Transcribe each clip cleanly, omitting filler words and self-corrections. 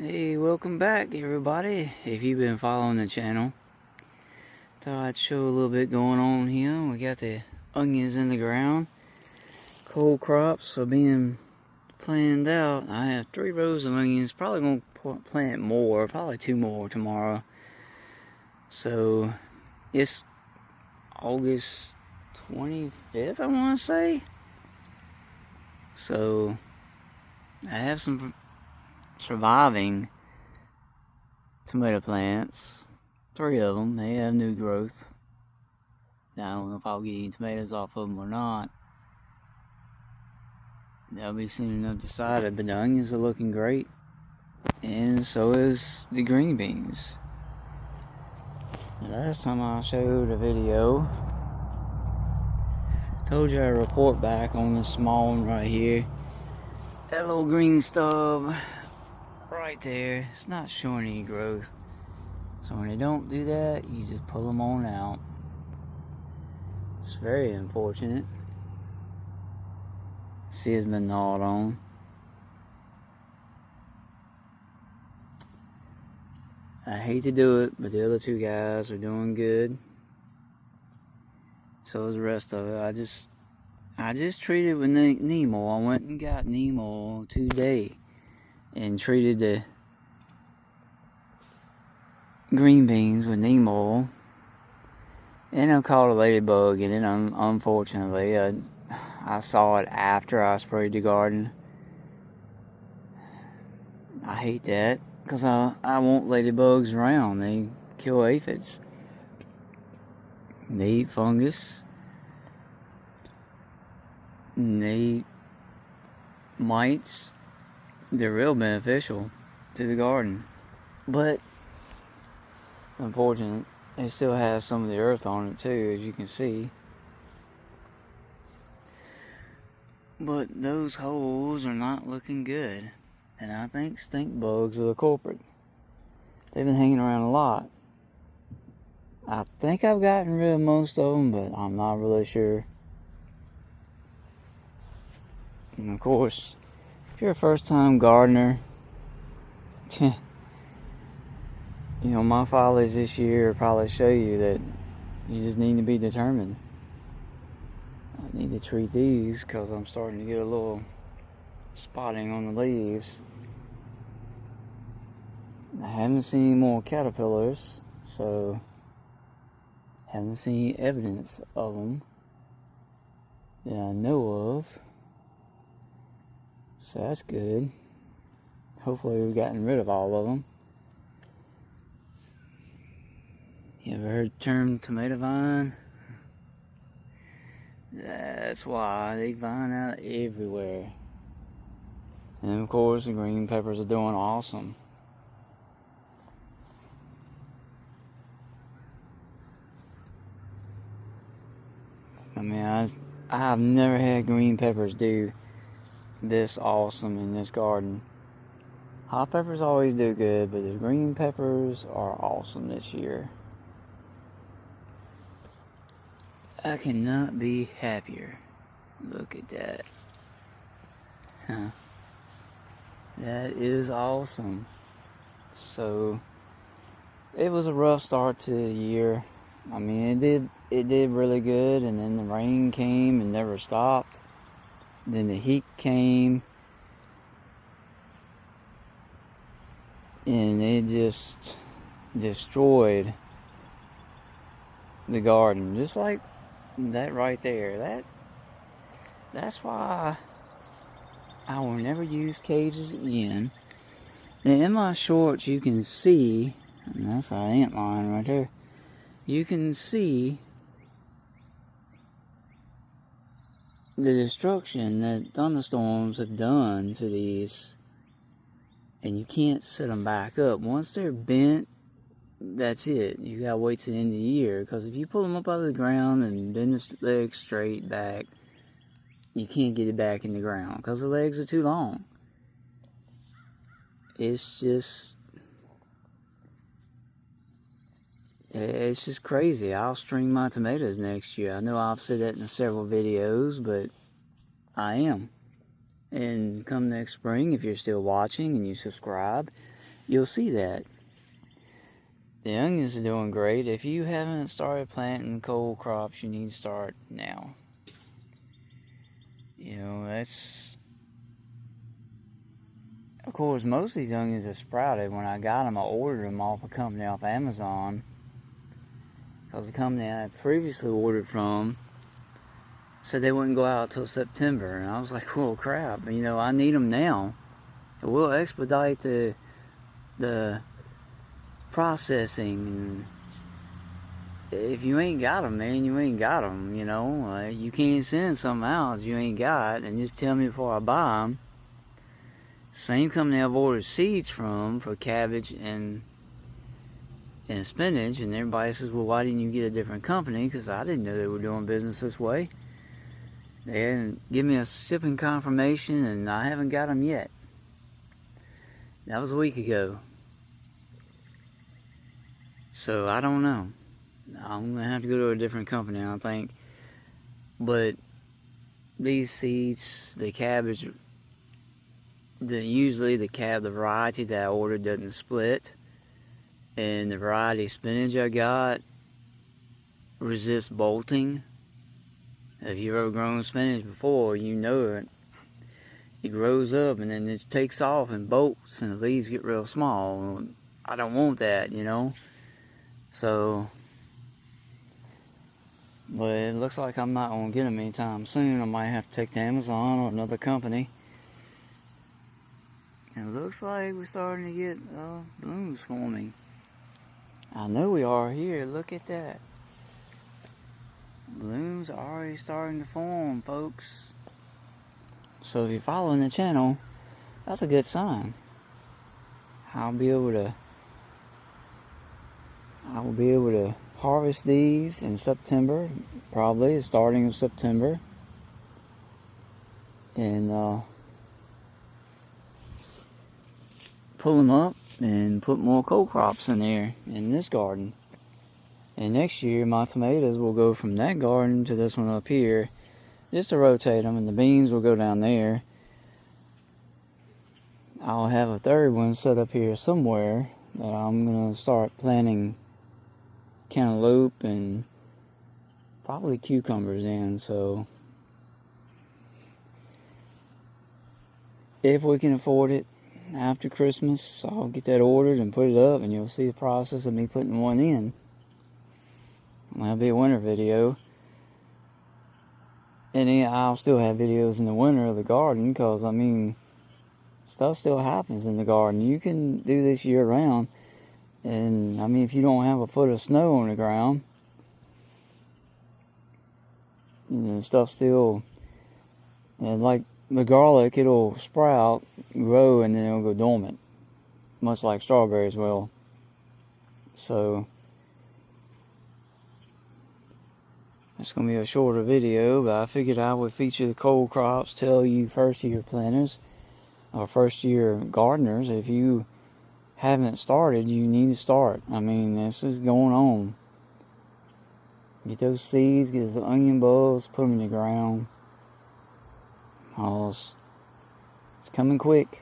Hey, welcome back everybody. If you've been following the channel, thought I'd show a little bit going on here. We got the onions in the ground. Cold crops are being planned out. I have 3 rows of onions. Probably going to plant more, probably 2 more tomorrow. So it's August 25th, I want to say. So I have some surviving tomato plants. 3 of them. They have new growth. Now, I don't know if I'll get any tomatoes off of them or not. They'll be soon enough decided, but the onions are looking great. And so is the green beans. The last time I showed a video, told you I'd report back on this small one right here. That little green stub right there, it's not showing any growth. So when they don't do that, you just pull them on out. It's very unfortunate. See, it's been gnawed on. I hate to do it, but the other 2 guys are doing good. So is the rest of it. I just treated with Nemo. I went and got Nemo today and treated the green beans with Nemo. And I caught a ladybug in it. Unfortunately, I saw it after I sprayed the garden. I hate that because I want ladybugs around. They kill aphids. They eat fungus. And they eat mites. They're real beneficial to the garden. But it's unfortunate. It still has some of the earth on it too, as you can see. But those holes are not looking good. And I think stink bugs are the culprit. They've been hanging around a lot. I think I've gotten rid of most of them, but I'm not really sure. And of course, if you're a first-time gardener, you know, my follies this year probably show you that you just need to be determined. I need to treat these because I'm starting to get a little spotting on the leaves. I haven't seen any more caterpillars, so haven't seen evidence of them that I know of. So that's good. Hopefully we've gotten rid of all of them. You ever heard the term tomato vine? That's why they vine out everywhere. And of course the green peppers are doing awesome. I mean, I've never had green peppers do this awesome in this garden. Hot peppers always do good, but the green peppers are awesome this year. I cannot be happier. Look at that. Huh. That is awesome. So, it was a rough start to the year. I mean, it did really good, and then the rain came and never stopped. Then the heat came, and it just destroyed the garden, just like that right there. That's why I will never use cages again. Now in my shorts you can see, and that's an ant line right there, you can see the destruction that thunderstorms have done to these. And you can't set them back up. Once they're bent, that's it. You gotta wait till the end of the year. Because if you pull them up out of the ground and bend the legs straight back, you can't get it back in the ground because the legs are too long. It's just crazy. I'll string my tomatoes next year. I know I've said that in several videos, but I am. And come next spring, if you're still watching and you subscribe, you'll see that. The onions are doing great. If you haven't started planting cold crops, you need to start now. You know, that's... Of course, most of these onions are sprouted. When I got them, I ordered them off a company off Amazon. Because the company I previously ordered from said they wouldn't go out till September. And I was like, well, crap. You know, I need them now. It will expedite the processing. And if you ain't got them, man, you ain't got them, you know. You can't send something out you ain't got, and just tell me before I buy them. Same company I've ordered seeds from for cabbage and spinach, and everybody says, well, why didn't you get a different company? Because I didn't know they were doing business this way. They hadn't given me a shipping confirmation, and I haven't got them yet. That was a week ago. So I don't know. I'm going to have to go to a different company, I think. But these seeds, the cabbage, usually the variety that I ordered doesn't split. And the variety of spinach I got resists bolting. If you've ever grown spinach before, you know it. It grows up and then it takes off and bolts and the leaves get real small. I don't want that, you know. So, but it looks like I'm not going to get them anytime soon. I might have to take to Amazon or another company. And it looks like we're starting to get blooms forming. I know we are here. Look at that. Blooms are already starting to form, folks. So if you're following the channel, that's a good sign. I will be able to harvest these in September, probably the starting of September, and pull them up and put more cold crops in there in this garden. And next year my tomatoes will go from that garden to this one up here, just to rotate them, and the beans will go down there. I'll have a third one set up here somewhere that I'm going to start planting cantaloupe and probably cucumbers in. So if we can afford it after Christmas, I'll get that ordered and put it up, and you'll see the process of me putting one in. That'll be a winter video. And then I'll still have videos in the winter of the garden, because, I mean, stuff still happens in the garden. You can do this year round. And, I mean, if you don't have a foot of snow on the ground, you know, stuff still, and like the garlic, it'll sprout, grow, and then it'll go dormant. Much like strawberries will. So, it's going to be a shorter video, but I figured I would feature the cold crops, tell you first year planters, or first year gardeners, if you haven't started, you need to start. I mean, this is going on. Get those seeds, get those onion bulbs, put them in the ground. It's coming quick.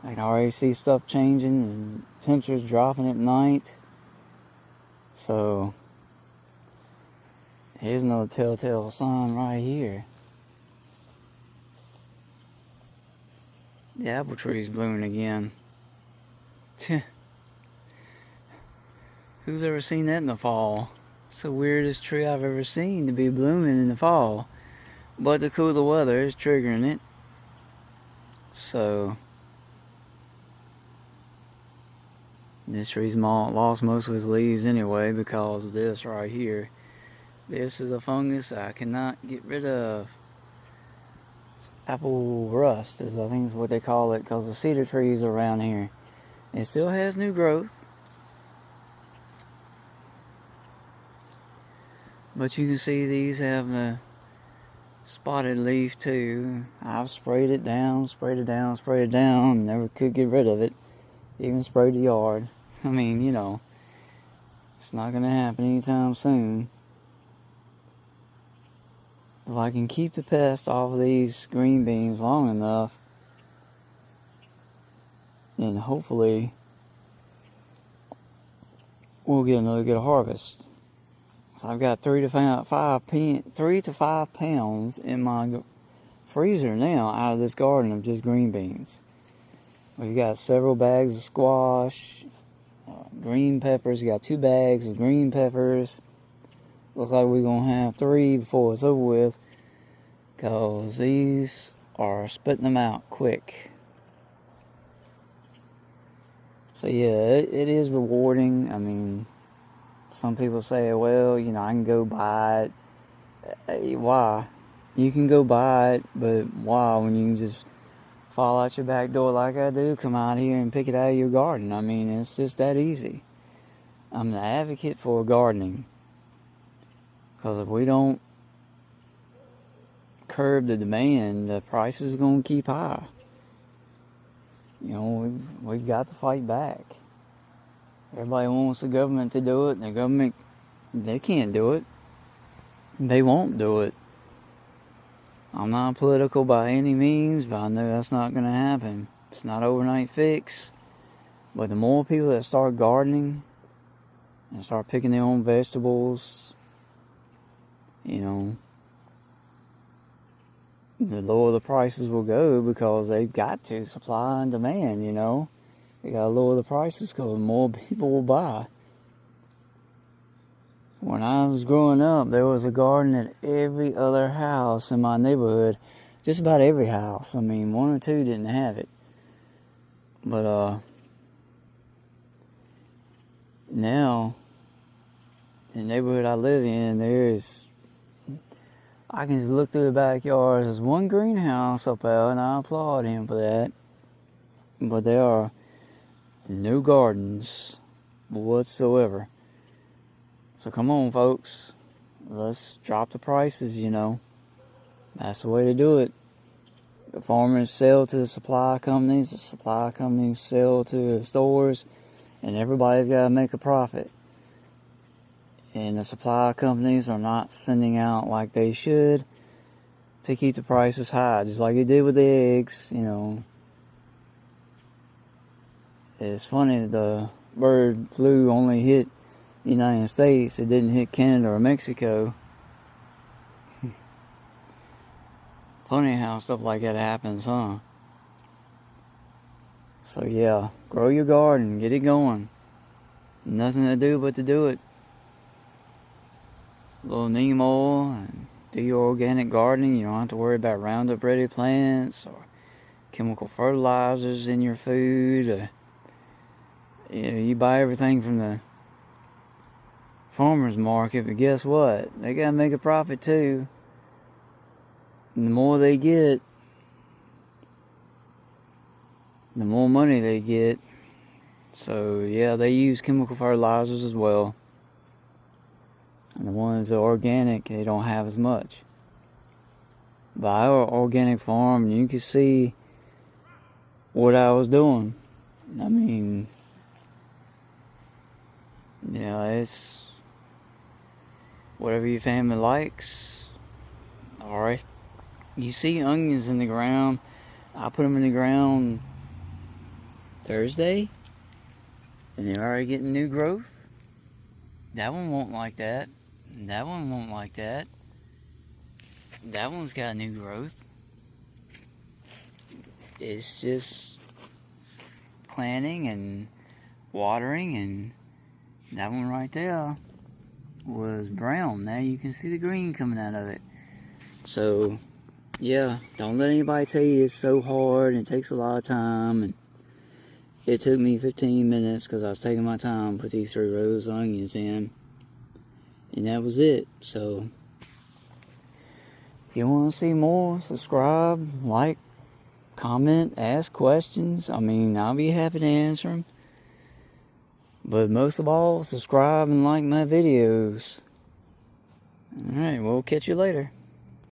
I can already see stuff changing and temperatures dropping at night. So, here's another telltale sign right here. The apple tree's blooming again. Who's ever seen that in the fall? It's the weirdest tree I've ever seen to be blooming in the fall. But the cooler weather is triggering it. So, this tree's lost most of its leaves anyway because of this right here. This is a fungus I cannot get rid of. Apple rust is, I think, is what they call it, because the cedar trees are around here. It still has new growth, but you can see these have the spotted leaf too. I've sprayed it down, and never could get rid of it. Even sprayed the yard. I mean, you know, it's not going to happen anytime soon. If I can keep the pest off of these green beans long enough, and hopefully we'll get another good harvest. So I've got 3 to 5 pounds in my freezer now out of this garden of just green beans. We've got several bags of squash, green peppers. We got 2 bags of green peppers. Looks like we're going to have 3 before it's over with, because these are spitting them out quick. So yeah, it is rewarding. I mean, some people say, well, you know, I can go buy it. Hey, why? You can go buy it, but why when you can just fall out your back door like I do, come out here and pick it out of your garden? I mean, it's just that easy. I'm an advocate for gardening, because if we don't curb the demand, the prices are going to keep high. You know, we've got to fight back. Everybody wants the government to do it, and the government, they can't do it. They won't do it. I'm not political by any means, but I know that's not going to happen. It's not an overnight fix. But the more people that start gardening and start picking their own vegetables, you know, the lower the prices will go, because they've got to. Supply and demand, you know. They got to lower the prices because more people will buy. When I was growing up, there was a garden at every other house in my neighborhood. Just about every house. I mean, 1 or 2 didn't have it. But, now, in the neighborhood I live in, I can just look through the backyard. There's 1 greenhouse up there, and I applaud him for that. But there are no gardens whatsoever. So come on, folks. Let's drop the prices, you know. That's the way to do it. The farmers sell to the supply companies sell to the stores, and everybody's got to make a profit. And the supply companies are not sending out like they should to keep the prices high, just like they did with the eggs, you know. It's funny, the bird flu only hit the United States. It didn't hit Canada or Mexico. Funny how stuff like that happens, huh? So yeah, grow your garden, get it going. Nothing to do but to do it. A little neem oil, and do your organic gardening. You don't have to worry about Roundup Ready plants or chemical fertilizers in your food. You know, you buy everything from the farmer's market, but guess what? They gotta make a profit too. And the more they get, the more money they get. So yeah, they use chemical fertilizers as well. And the ones that are organic, they don't have as much. Buy an organic farm, and you can see what I was doing. I mean, you know, it's whatever your family likes. Alright. You see onions in the ground. I put them in the ground Thursday, and they're already getting new growth. That one won't like that. That one won't like that. That one's got new growth. It's just planting and watering, and that one right there was brown. Now you can see the green coming out of it. So yeah, don't let anybody tell you it's so hard and it takes a lot of time. And it took me 15 minutes because I was taking my time to put these 3 rows of onions in. And that was it. So if you want to see more, subscribe, like, comment, ask questions. I mean, I'll be happy to answer them. But most of all, subscribe and like my videos. Alright, we'll catch you later.